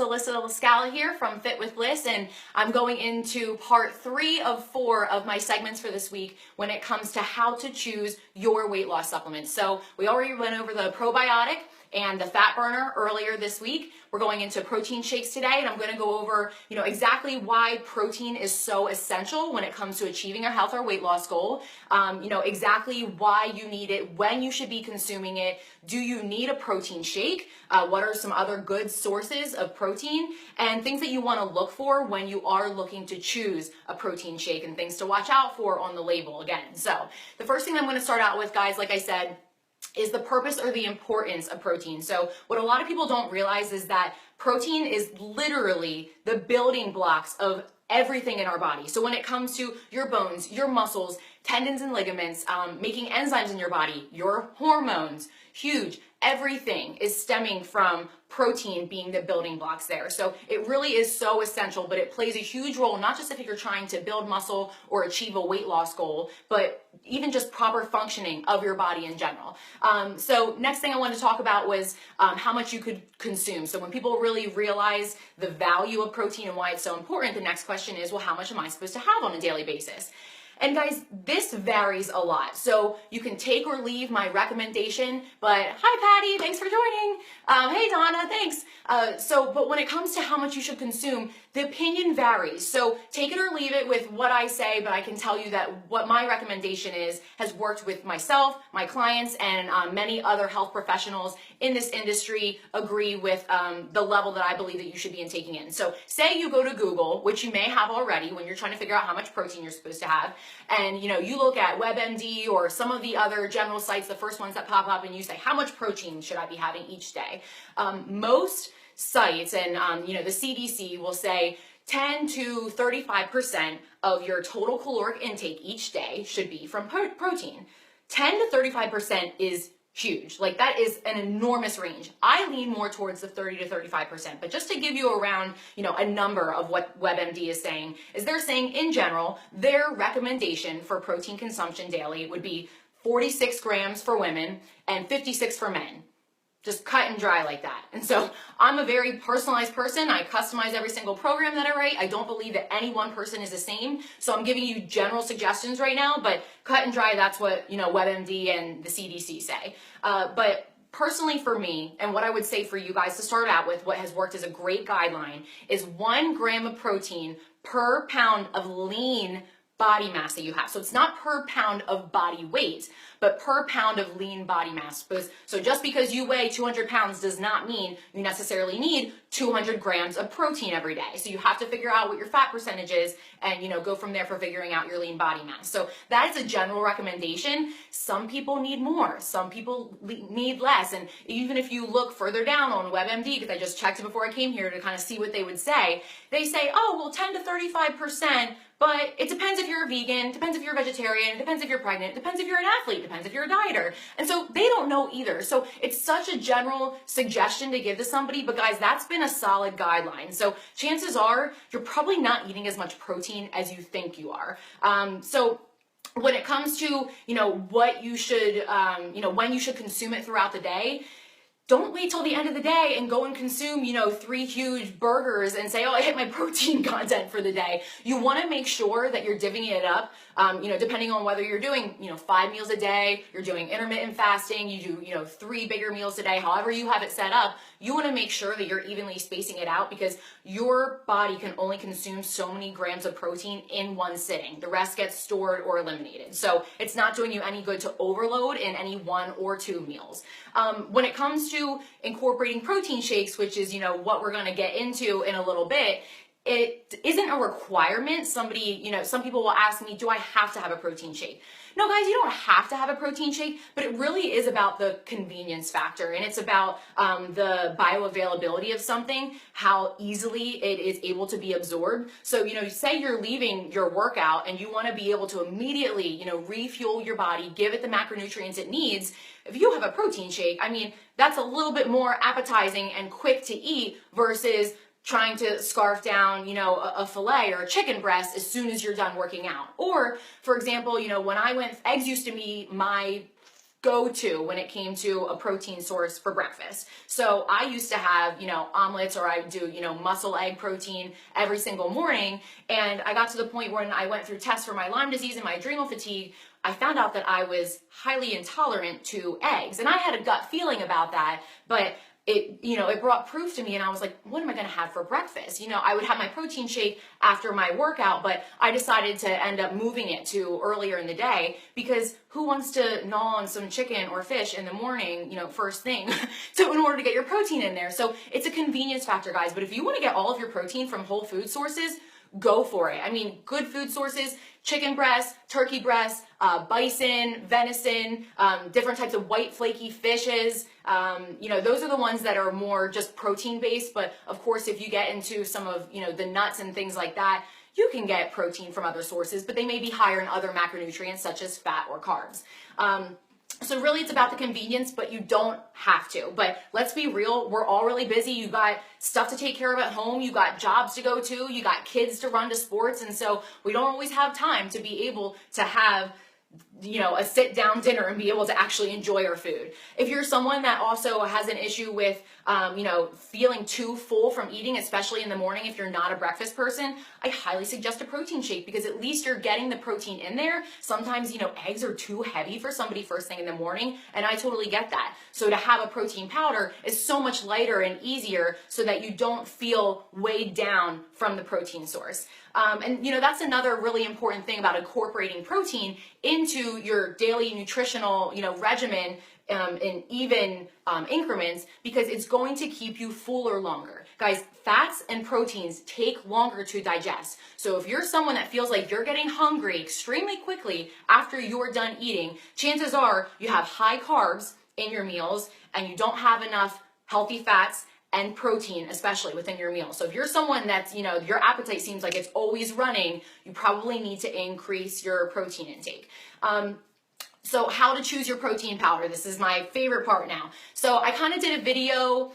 Allyssa LaScala here from Fit with Liz, and I'm going into part 3 of 4 of my segments for this week when it comes to how to choose your weight loss supplements. So we already went over the probiotic and the fat burner earlier this week. We're going into protein shakes today, and I'm going to go over, exactly why protein is so essential when it comes to achieving a health or weight loss goal. Exactly why you need it, when you should be consuming it. Do you need a protein shake? What are some other good sources of protein, and things that you want to look for when you are looking to choose a protein shake, and things to watch out for on the label again. So the first thing I'm going to start out with, guys, like I said, is the purpose or the importance of protein. So what a lot of people don't realize is that protein is literally the building blocks of everything in our body. So when it comes to your bones, your muscles, tendons and ligaments, making enzymes in your body, your hormones, huge. Everything is stemming from protein being the building blocks there. So it really is so essential, but it plays a huge role, not just if you're trying to build muscle or achieve a weight loss goal, but even just proper functioning of your body in general. So next thing I wanted to talk about was how much you could consume. So when people really realize the value of protein and why it's so important, the next question is, well, how much am I supposed to have on a daily basis? And guys, this varies a lot. So you can take or leave my recommendation, but hi Patty, thanks for joining. Hey Donna, thanks. But when it comes to how much you should consume, the opinion varies. So take it or leave it with what I say, but I can tell you that what my recommendation is has worked with myself, my clients, and many other health professionals in this industry agree with the level that I believe that you should be taking in. So say you go to Google, which you may have already when you're trying to figure out how much protein you're supposed to have, and you look at WebMD or some of the other general sites, the first ones that pop up, and you say, how much protein should I be having each day? Most sites and the CDC will say 10 to 35% of your total caloric intake each day should be from protein. 10 to 35% is huge. Like, that is an enormous range. I lean more towards the 30 to 35%, but just to give you around, a number of what WebMD is saying, is they're saying in general, their recommendation for protein consumption daily would be 46 grams for women and 56 for men. Just cut and dry like that. And so I'm a very personalized person. I customize every single program that I write. I don't believe that any one person is the same. So I'm giving you general suggestions right now, but cut and dry, that's what, WebMD and the CDC say. But personally for me, and what I would say for you guys to start out with, what has worked as a great guideline is 1 gram of protein per pound of lean body mass that you have. So it's not per pound of body weight, but per pound of lean body mass. So just because you weigh 200 pounds does not mean you necessarily need 200 grams of protein every day. So you have to figure out what your fat percentage is and, go from there for figuring out your lean body mass. So that is a general recommendation. Some people need more, some people need less. And even if you look further down on WebMD, because I just checked it before I came here to kind of see what they would say, they say, oh, well, 10 to 35%, but it depends if you're a vegan, depends if you're a vegetarian, depends if you're pregnant, depends if you're an athlete, depends if you're a dieter. And so they don't know either. So it's such a general suggestion to give to somebody, but guys, that's been a solid guideline. So chances are you're probably not eating as much protein as you think you are. So when it comes to, what you should, when you should consume it throughout the day, don't wait till the end of the day and go and consume, 3 huge burgers and say, oh, I hit my protein content for the day. You want to make sure that you're divvying it up, depending on whether you're doing, 5 meals a day, you're doing intermittent fasting, you do, 3 bigger meals a day, however you have it set up. You want to make sure that you're evenly spacing it out, because your body can only consume so many grams of protein in one sitting. The rest gets stored or eliminated. So it's not doing you any good to overload in any 1 or 2 meals. When it comes to incorporating protein shakes, which is, what we're going to get into in a little bit, it isn't a requirement. Some people will ask me, do I have to have a protein shake? No, guys, you don't have to have a protein shake, but it really is about the convenience factor, and it's about the bioavailability of something, how easily it is able to be absorbed. So, say you're leaving your workout and you want to be able to immediately, refuel your body, give it the macronutrients it needs. If you have a protein shake, that's a little bit more appetizing and quick to eat versus trying to scarf down, a filet or a chicken breast as soon as you're done working out. Or, for example, when I went, eggs used to be my go-to when it came to a protein source for breakfast. So I used to have, omelets, or I do, muscle egg protein every single morning. And I got to the point when I went through tests for my Lyme disease and my adrenal fatigue, I found out that I was highly intolerant to eggs. And I had a gut feeling about that, but it brought proof to me, and I was like, what am I going to have for breakfast? I would have my protein shake after my workout, but I decided to end up moving it to earlier in the day, because who wants to gnaw on some chicken or fish in the morning, first thing, in order to get your protein in there? So it's a convenience factor, guys. But if you want to get all of your protein from whole food sources, go for it. I mean, good food sources, chicken breast, turkey breast, bison, venison, different types of white flaky fishes. Those are the ones that are more just protein based. But of course, if you get into some of, the nuts and things like that, you can get protein from other sources, but they may be higher in other macronutrients such as fat or carbs. So really it's about the convenience, but you don't have to. But let's be real, we're all really busy. You got stuff to take care of at home. You got jobs to go to. You got kids to run to sports. And so we don't always have time to be able to have a sit down dinner and be able to actually enjoy our food. If you're someone that also has an issue with, feeling too full from eating, especially in the morning, if you're not a breakfast person, I highly suggest a protein shake, because at least you're getting the protein in there. Sometimes, eggs are too heavy for somebody first thing in the morning, and I totally get that. So to have a protein powder is so much lighter and easier, so that you don't feel weighed down from the protein source. That's another really important thing about incorporating protein into your daily nutritional, regimen in even increments, because it's going to keep you fuller longer. Guys, fats and proteins take longer to digest. So if you're someone that feels like you're getting hungry extremely quickly after you're done eating, chances are you have high carbs in your meals and you don't have enough healthy fats and protein, especially within your meal. So if you're someone that's, your appetite seems like it's always running, you probably need to increase your protein intake. So how to choose your protein powder. This is my favorite part now. So I kind of did a video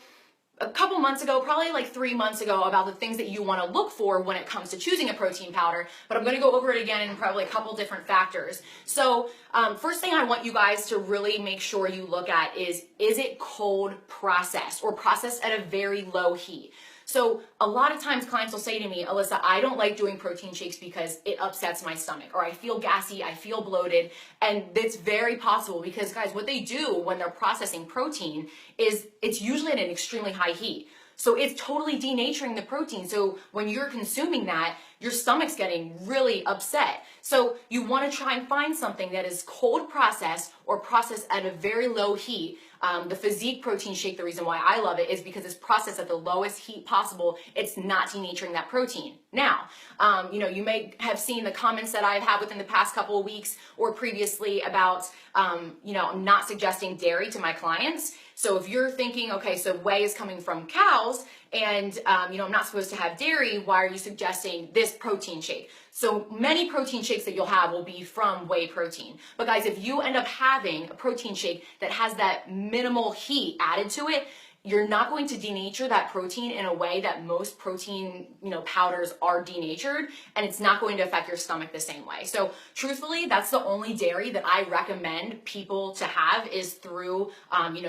a couple months ago, probably like 3 months ago, about the things that you want to look for when it comes to choosing a protein powder, but I'm going to go over it again in probably a couple different factors. So first thing I want you guys to really make sure you look at is it cold processed or processed at a very low heat? So a lot of times clients will say to me, Alyssa, I don't like doing protein shakes because it upsets my stomach, or I feel gassy, I feel bloated. And it's very possible, because guys, what they do when they're processing protein is it's usually at an extremely high heat. So it's totally denaturing the protein. So when you're consuming that, your stomach's getting really upset. So you want to try and find something that is cold processed or processed at a very low heat. The Physique protein shake, the reason why I love it is because it's processed at the lowest heat possible. It's not denaturing that protein. Now, you may have seen the comments that I've had within the past couple of weeks or previously about, not suggesting dairy to my clients. So if you're thinking, okay, so whey is coming from cows and, I'm not supposed to have dairy, why are you suggesting this protein shake? So many protein shakes that you'll have will be from whey protein. But guys, if you end up having a protein shake that has that minimal heat added to it, you're not going to denature that protein in a way that most protein, powders are denatured, and it's not going to affect your stomach the same way. So truthfully, that's the only dairy that I recommend people to have is through,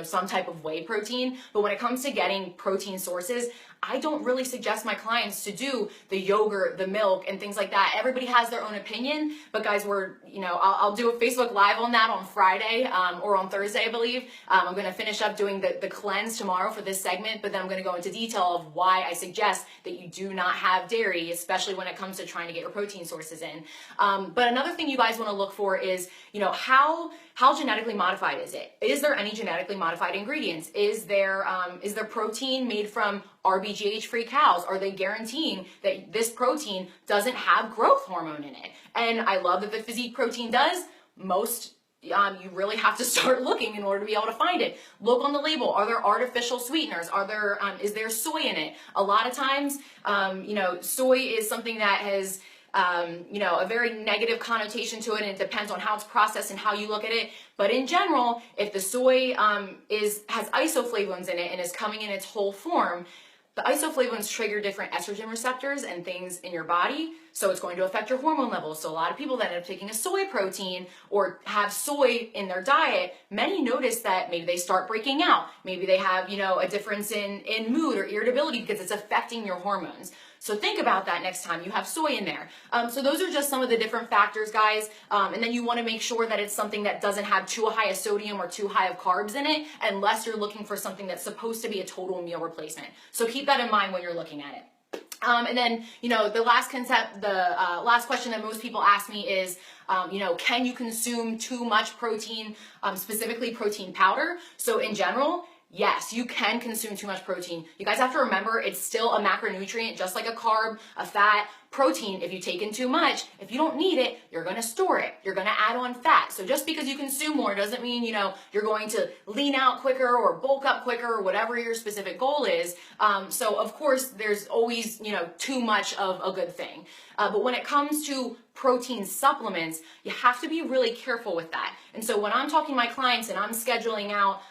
some type of whey protein. But when it comes to getting protein sources, I don't really suggest my clients to do the yogurt, the milk, and things like that. Everybody has their own opinion, but guys, I'll do a Facebook Live on that on Friday or on Thursday, I believe. I'm going to finish up doing the cleanse tomorrow for this segment, but then I'm going to go into detail of why I suggest that you do not have dairy, especially when it comes to trying to get your protein sources in. But another thing you guys want to look for is, how genetically modified is it? Is there any genetically modified ingredients? Is there protein made from RBGH-free cows? Are they guaranteeing that this protein doesn't have growth hormone in it? And I love that the Physique protein does. Most, you really have to start looking in order to be able to find it. Look on the label. Are there artificial sweeteners? Is there soy in it? A lot of times, soy is something that has a very negative connotation to it, and it depends on how it's processed and how you look at it. But in general, if the soy has isoflavones in it and is coming in its whole form, The isoflavones trigger different estrogen receptors and things in your body, so it's going to affect your hormone levels. So a lot of people that end up taking a soy protein or have soy in their diet, many notice that maybe they start breaking out. Maybe they have, a difference in mood or irritability because it's affecting your hormones. So think about that next time you have soy in there. So those are just some of the different factors, guys. And then you want to make sure that it's something that doesn't have too high of sodium or too high of carbs in it, unless you're looking for something that's supposed to be a total meal replacement. So keep that in mind when you're looking at it. And then, the last last question that most people ask me is, can you consume too much protein, specifically protein powder? So in general, yes, you can consume too much protein. You guys have to remember it's still a macronutrient, just like a carb, a fat. Protein, if you take in too much, if you don't need it, you're going to store it. You're going to add on fat. So just because you consume more doesn't mean, you're going to lean out quicker or bulk up quicker or whatever your specific goal is. So of course, there's always, too much of a good thing. But when it comes to protein supplements, you have to be really careful with that. And so when I'm talking to my clients and I'm scheduling out,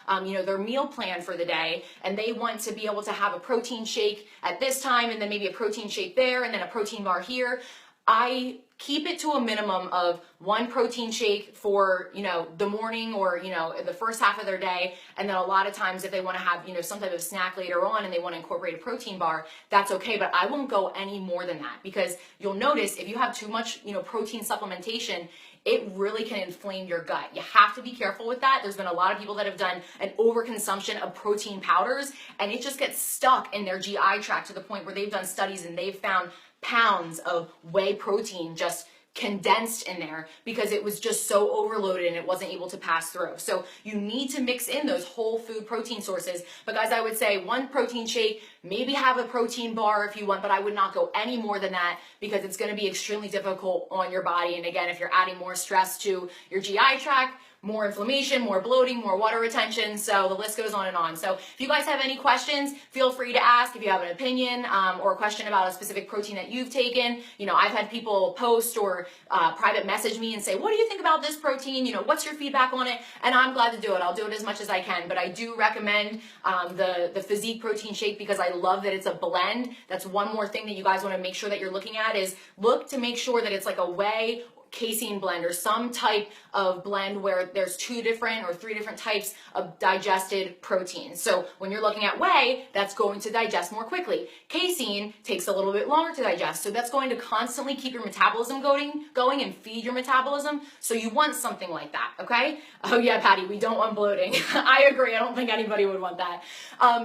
their meal plan for the day, and they want to be able to have a protein shake at this time, and then maybe a protein shake there, and then a protein bar here, I keep it to a minimum of one protein shake for, the morning or, the first half of their day. And then a lot of times if they want to have, some type of snack later on and they want to incorporate a protein bar, that's okay. But I won't go any more than that, because you'll notice if you have too much, protein supplementation, it really can inflame your gut. You have to be careful with that. There's been a lot of people that have done an overconsumption of protein powders, and it just gets stuck in their GI tract to the point where they've done studies and they've found pounds of whey protein just condensed in there because it was just so overloaded and it wasn't able to pass through. So you need to mix in those whole food protein sources. But guys, I would say one protein shake, maybe have a protein bar if you want, but I would not go any more than that because it's going to be extremely difficult on your body. And again, if you're adding more stress to your GI tract, more inflammation, more bloating, more water retention. So the list goes on and on. So if you guys have any questions, feel free to ask. If you have an opinion or a question about a specific protein that you've taken, I've had people post or private message me and say, what do you think about this protein? What's your feedback on it? And I'm glad to do it. I'll do it as much as I can. But I do recommend the Physique protein shake because I love that it's a blend. That's one more thing that you guys want to make sure that you're looking at is look to make sure that it's like a whey casein blend or some type of blend where there's 2 different or 3 different types of digested proteins. So when you're looking at whey, that's going to digest more quickly. Casein takes a little bit longer to digest. So that's going to constantly keep your metabolism going and feed your metabolism. So you want something like that, okay? Oh yeah, Patty, we don't want bloating. I agree. I don't think anybody would want that.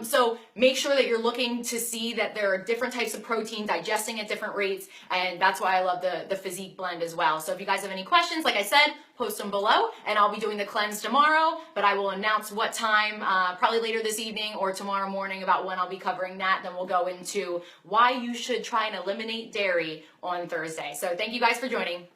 So make sure that you're looking to see that there are different types of protein digesting at different rates. And that's why I love the Physique blend as well. So if you guys have any questions, like I said, post them below, and I'll be doing the cleanse tomorrow, but I will announce what time, probably later this evening or tomorrow morning about when I'll be covering that. Then we'll go into why you should try and eliminate dairy on Thursday. So thank you guys for joining.